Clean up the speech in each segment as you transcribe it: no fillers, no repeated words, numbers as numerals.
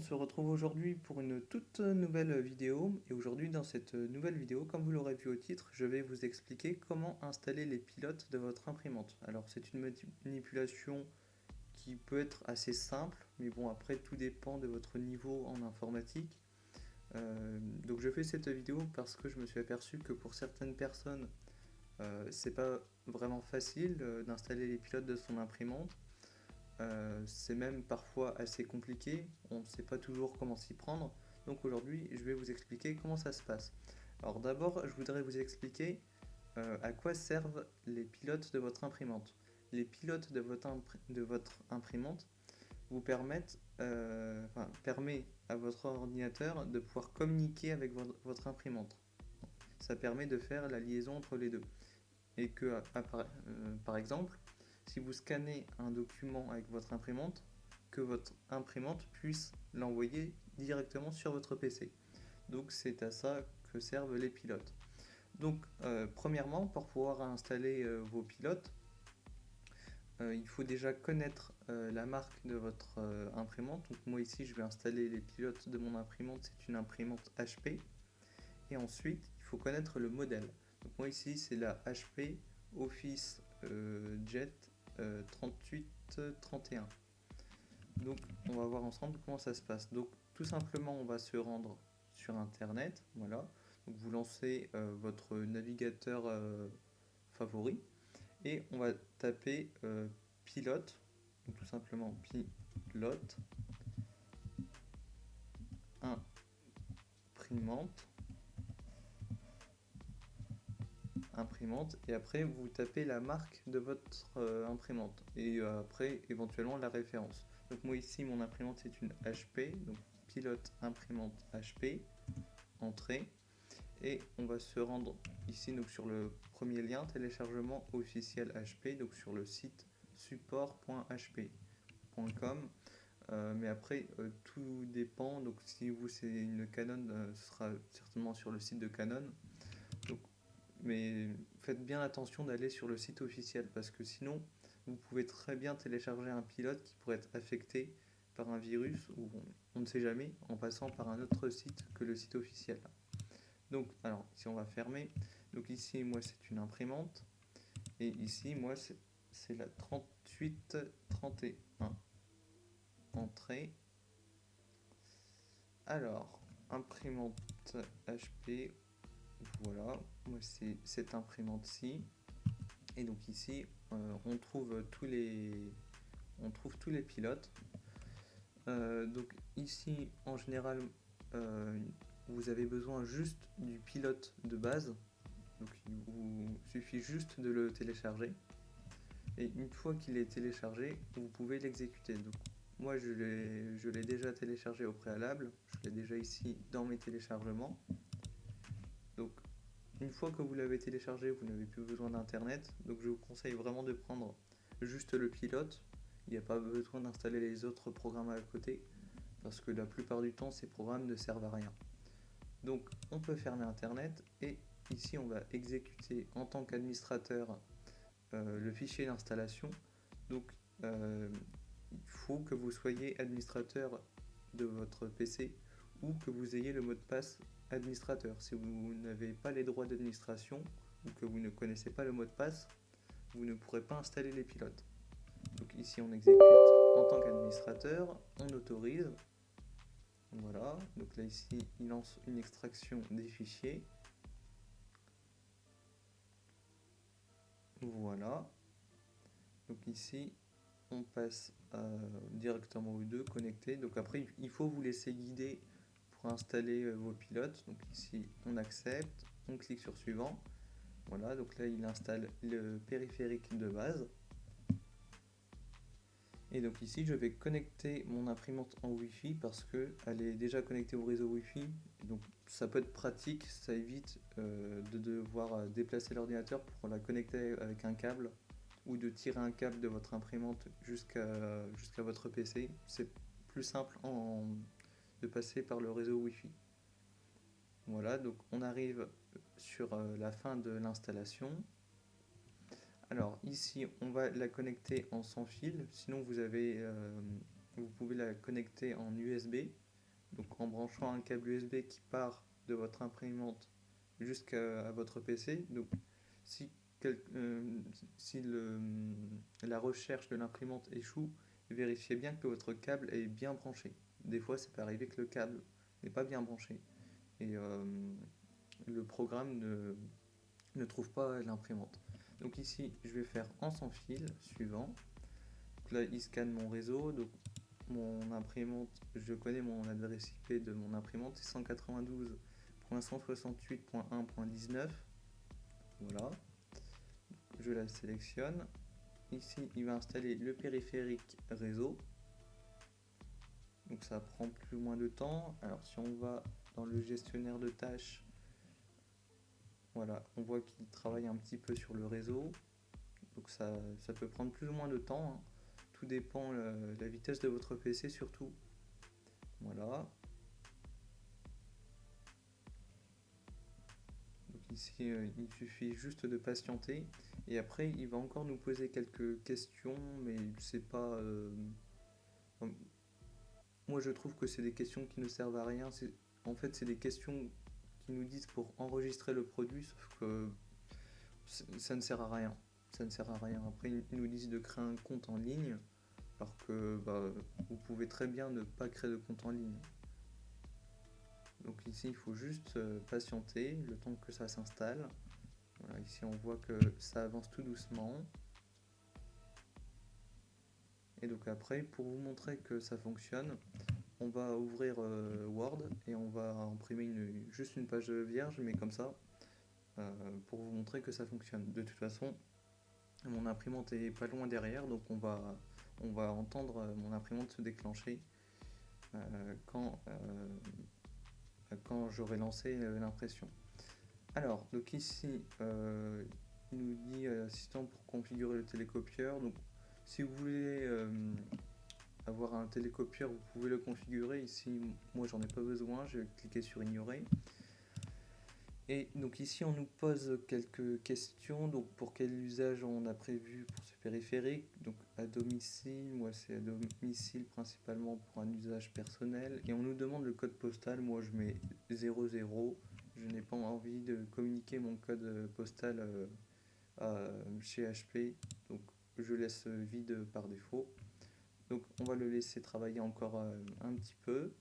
se retrouve aujourd'hui pour une toute nouvelle vidéo. Et aujourd'hui, dans cette nouvelle vidéo, comme vous l'aurez vu au titre, je vais vous expliquer comment installer les pilotes de votre imprimante. Alors, c'est une manipulation qui peut être assez simple, mais bon, après, tout dépend de votre niveau en informatique. Donc, je fais cette vidéo parce que je me suis aperçu que pour certaines personnes, c'est pas vraiment facile d'installer les pilotes de son imprimante. C'est même parfois assez compliqué, on ne sait pas toujours comment s'y prendre. Donc aujourd'hui, je vais vous expliquer comment ça se passe. Alors d'abord, je voudrais vous expliquer à quoi servent les pilotes de votre imprimante. Les pilotes de votre imprimante vous permet à votre ordinateur de pouvoir communiquer avec votre imprimante. Ça permet de faire la liaison entre les deux. Et que, par exemple, si vous scannez un document avec votre imprimante, que votre imprimante puisse l'envoyer directement sur votre PC. Donc c'est à ça que servent les pilotes. Donc premièrement, pour pouvoir installer vos pilotes, il faut déjà connaître la marque de votre imprimante. Donc moi ici je vais installer les pilotes de mon imprimante, c'est une imprimante HP. Et ensuite il faut connaître le modèle. Donc moi ici c'est la HP Office Jet 3831. Donc on va voir ensemble comment ça se passe. Donc tout simplement on va se rendre sur internet, voilà. Donc vous lancez votre navigateur favori et on va taper pilote, donc tout simplement pilote, imprimante, et après vous tapez la marque de votre imprimante et après éventuellement la référence. Donc moi ici mon imprimante c'est une HP, donc pilote imprimante HP, entrée, et on va se rendre ici donc sur le premier lien téléchargement officiel HP, donc sur le site support.hp.com. Mais après tout dépend, donc si vous c'est une Canon, ce sera certainement sur le site de Canon. Donc mais faites bien attention d'aller sur le site officiel parce que sinon vous pouvez très bien télécharger un pilote qui pourrait être affecté par un virus ou on ne sait jamais en passant par un autre site que le site officiel. Donc alors si on va fermer, donc ici moi c'est une imprimante et ici moi c'est la 3831, entrée. Alors imprimante HP, voilà, moi c'est cette imprimante-ci. Et donc ici, on trouve tous les pilotes. Donc ici, en général, vous avez besoin juste du pilote de base. Donc il vous suffit juste de le télécharger. Et une fois qu'il est téléchargé, vous pouvez l'exécuter. Donc moi, je l'ai déjà téléchargé au préalable. Je l'ai déjà ici dans mes téléchargements. Donc une fois que vous l'avez téléchargé, vous n'avez plus besoin d'internet, donc je vous conseille vraiment de prendre juste le pilote. Il n'y a pas besoin d'installer les autres programmes à côté, parce que la plupart du temps, ces programmes ne servent à rien. Donc on peut fermer internet, et ici on va exécuter en tant qu'administrateur le fichier d'installation. Donc il faut que vous soyez administrateur de votre PC ou que vous ayez le mot de passe administrateur. Si vous n'avez pas les droits d'administration ou que vous ne connaissez pas le mot de passe, vous ne pourrez pas installer les pilotes. Donc ici on exécute en tant qu'administrateur, on autorise. Voilà, donc là ici il lance une extraction des fichiers. Voilà, donc ici on passe directement aux deux connectés. Donc après il faut vous laisser guider pour installer vos pilotes. Donc ici on accepte, on clique sur suivant. Voilà, donc là il installe le périphérique de base. Et donc ici je vais connecter mon imprimante en Wi-Fi parce qu'elle est déjà connectée au réseau Wi-Fi. Donc ça peut être pratique, ça évite de devoir déplacer l'ordinateur pour la connecter avec un câble ou de tirer un câble de votre imprimante jusqu'à votre PC. C'est plus simple de passer par le réseau Wi-Fi. Voilà, donc on arrive sur la fin de l'installation. Alors ici on va la connecter en sans fil, sinon vous pouvez la connecter en USB. Donc en branchant un câble USB qui part de votre imprimante jusqu'à votre PC. Donc si, quel- si la recherche de l'imprimante échoue, vérifiez bien que votre câble est bien branché. Des fois, ça peut arriver que le câble n'est pas bien branché et le programme ne trouve pas l'imprimante. Donc ici, je vais faire en sans fil suivant. Donc là, il scanne mon réseau. Donc mon imprimante, je connais mon adresse IP de mon imprimante, c'est 192.168.1.19. Voilà, je la sélectionne. Ici, il va installer le périphérique réseau. Donc ça prend plus ou moins de temps. Alors si on va dans le gestionnaire de tâches, voilà, on voit qu'il travaille un petit peu sur le réseau. Donc ça peut prendre plus ou moins de temps, hein. Tout dépend de la vitesse de votre PC surtout. Voilà. Donc ici, il suffit juste de patienter. Et après, il va encore nous poser quelques questions, mais c'est pas... moi, je trouve que c'est des questions qui ne servent à rien. En fait, c'est des questions qui nous disent pour enregistrer le produit, sauf que ça ne sert à rien. Ça ne sert à rien. Après, ils nous disent de créer un compte en ligne, alors que vous pouvez très bien ne pas créer de compte en ligne. Donc ici, il faut juste patienter le temps que ça s'installe. Voilà, ici, on voit que ça avance tout doucement. Et donc après, pour vous montrer que ça fonctionne, on va ouvrir Word et on va imprimer juste une page vierge, mais comme ça, pour vous montrer que ça fonctionne. De toute façon, mon imprimante est pas loin derrière, donc on va entendre mon imprimante se déclencher quand, quand j'aurai lancé l'impression. Alors, donc ici, il nous dit assistant pour configurer le télécopieur. Donc, si vous voulez avoir un télécopieur, vous pouvez le configurer. Ici, moi, j'en ai pas besoin. Je vais cliquer sur ignorer. Et donc ici, on nous pose quelques questions. Donc, pour quel usage on a prévu pour ce périphérique? Donc, à domicile, moi, c'est à domicile principalement pour un usage personnel. Et on nous demande le code postal. Moi, je mets 00. Je n'ai pas envie de communiquer mon code postal chez HP. Donc, je laisse vide par défaut. Donc, on va le laisser travailler encore un petit peu.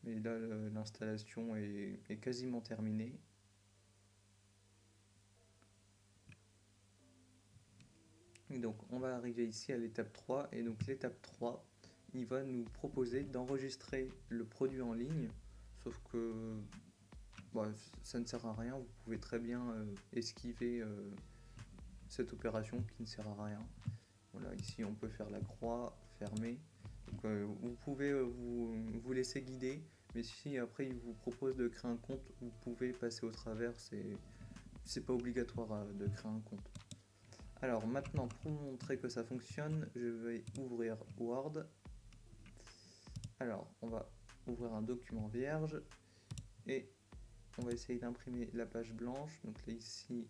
Mais là, l'installation est quasiment terminée. Et donc on va arriver ici à l'étape 3 et donc l'étape 3 il va nous proposer d'enregistrer le produit en ligne, sauf que ça ne sert à rien, vous pouvez très bien esquiver cette opération qui ne sert à rien. Voilà, ici on peut faire la croix, fermer. Donc, vous pouvez vous laisser guider, mais si après il vous propose de créer un compte, vous pouvez passer au travers, c'est pas obligatoire de créer un compte. Alors maintenant, pour vous montrer que ça fonctionne, je vais ouvrir Word. Alors, on va ouvrir un document vierge et on va essayer d'imprimer la page blanche. Donc là, ici,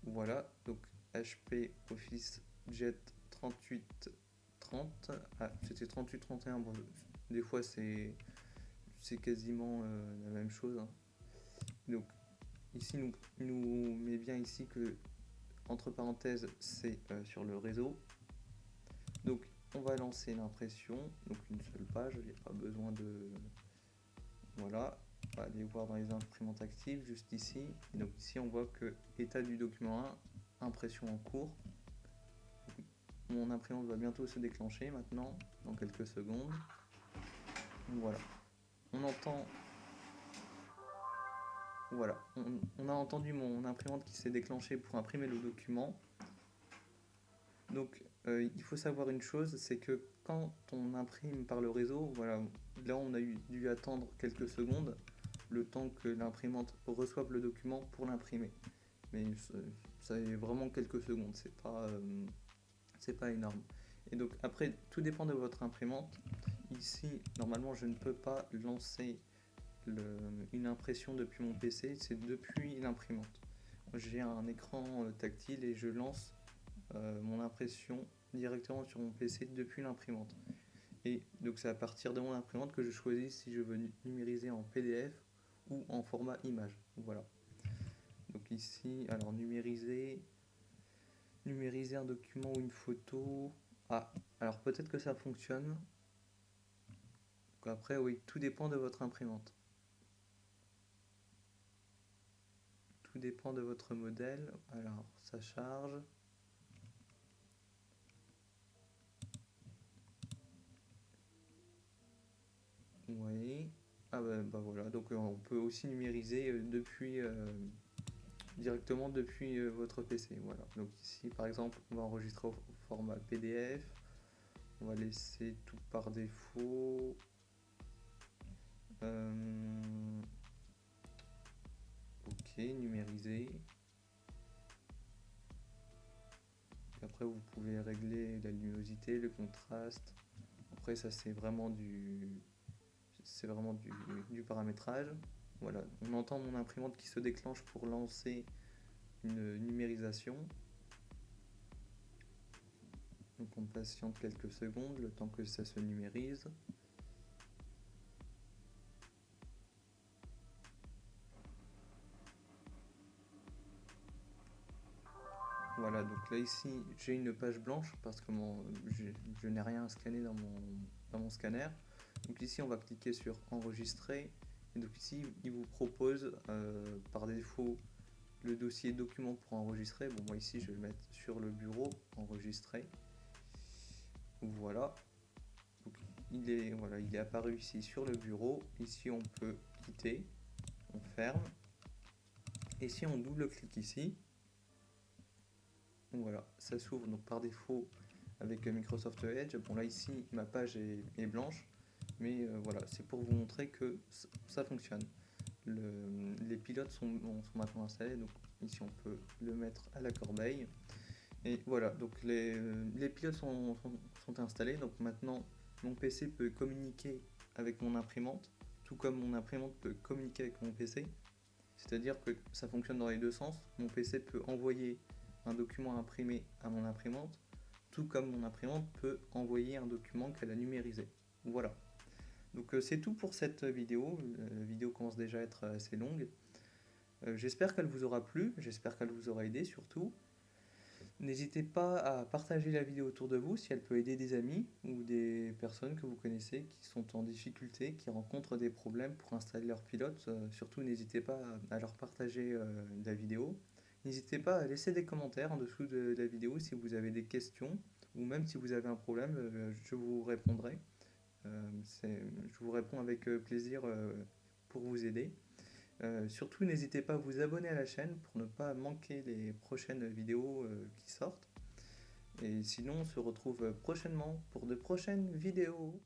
voilà. Donc HP Office Jet 3830. Ah, c'était 3831. Bon, des fois, c'est quasiment la même chose, hein. Donc ici, nous met bien ici que entre parenthèses, c'est sur le réseau. Donc on va lancer l'impression, donc une seule page, il n'y a pas besoin de... Voilà, on va aller voir dans les imprimantes actives, juste ici. Et donc ici on voit que état du document 1, impression en cours. Mon imprimante va bientôt se déclencher maintenant, dans quelques secondes. Voilà, on entend... Voilà, on a entendu mon imprimante qui s'est déclenchée pour imprimer le document. Donc il faut savoir une chose, c'est que quand on imprime par le réseau, voilà, là on a dû attendre quelques secondes, le temps que l'imprimante reçoive le document pour l'imprimer. Mais ça est vraiment quelques secondes, c'est pas énorme. Et donc après, tout dépend de votre imprimante. Ici, normalement, je ne peux pas lancer une impression depuis mon PC, c'est depuis l'imprimante. J'ai un écran tactile et je lance mon impression directement sur mon PC depuis l'imprimante. Et donc c'est à partir de mon imprimante que je choisis si je veux numériser en PDF ou en format image. Voilà. Donc ici, alors numériser un document ou une photo. Ah, alors peut-être que ça fonctionne. Donc après, oui, tout dépend de votre imprimante. Tout dépend de votre modèle. Alors, ça charge. Oui. Ah bah voilà, donc on peut aussi numériser directement depuis votre PC. Voilà. Donc ici, par exemple, on va enregistrer au format PDF. On va laisser tout par défaut. Ok, numériser. Après, vous pouvez régler la luminosité, le contraste. Après, ça c'est vraiment du paramétrage. Voilà, on entend mon imprimante qui se déclenche pour lancer une numérisation. Donc on patiente quelques secondes, le temps que ça se numérise. Voilà, donc là ici j'ai une page blanche parce que je n'ai rien à scanner dans mon scanner. Donc ici on va cliquer sur enregistrer. Et donc ici il vous propose par défaut le dossier document pour enregistrer. Bon, moi ici je vais le mettre sur le bureau, enregistrer. Voilà. Donc, il est apparu ici sur le bureau. Ici on peut quitter, on ferme. Et si on double-clique ici, donc voilà, ça s'ouvre donc par défaut avec Microsoft Edge. Bon là ici ma page est blanche, mais voilà, c'est pour vous montrer que ça fonctionne. Les pilotes sont maintenant installés, donc ici on peut le mettre à la corbeille. Et voilà, donc les pilotes sont installés, donc maintenant mon PC peut communiquer avec mon imprimante, tout comme mon imprimante peut communiquer avec mon PC. C'est-à-dire que ça fonctionne dans les deux sens. Mon PC peut envoyer un document imprimé à mon imprimante, tout comme mon imprimante peut envoyer un document qu'elle a numérisé. Voilà. Donc c'est tout pour cette vidéo. La vidéo commence déjà à être assez longue. J'espère qu'elle vous aura plu, j'espère qu'elle vous aura aidé surtout. N'hésitez pas à partager la vidéo autour de vous si elle peut aider des amis ou des personnes que vous connaissez qui sont en difficulté, qui rencontrent des problèmes pour installer leur pilote. Surtout, n'hésitez pas à leur partager la vidéo. N'hésitez pas à laisser des commentaires en dessous de la vidéo si vous avez des questions ou même si vous avez un problème, je vous répondrai. Je vous réponds avec plaisir pour vous aider. Surtout, n'hésitez pas à vous abonner à la chaîne pour ne pas manquer les prochaines vidéos qui sortent. Et sinon, on se retrouve prochainement pour de prochaines vidéos.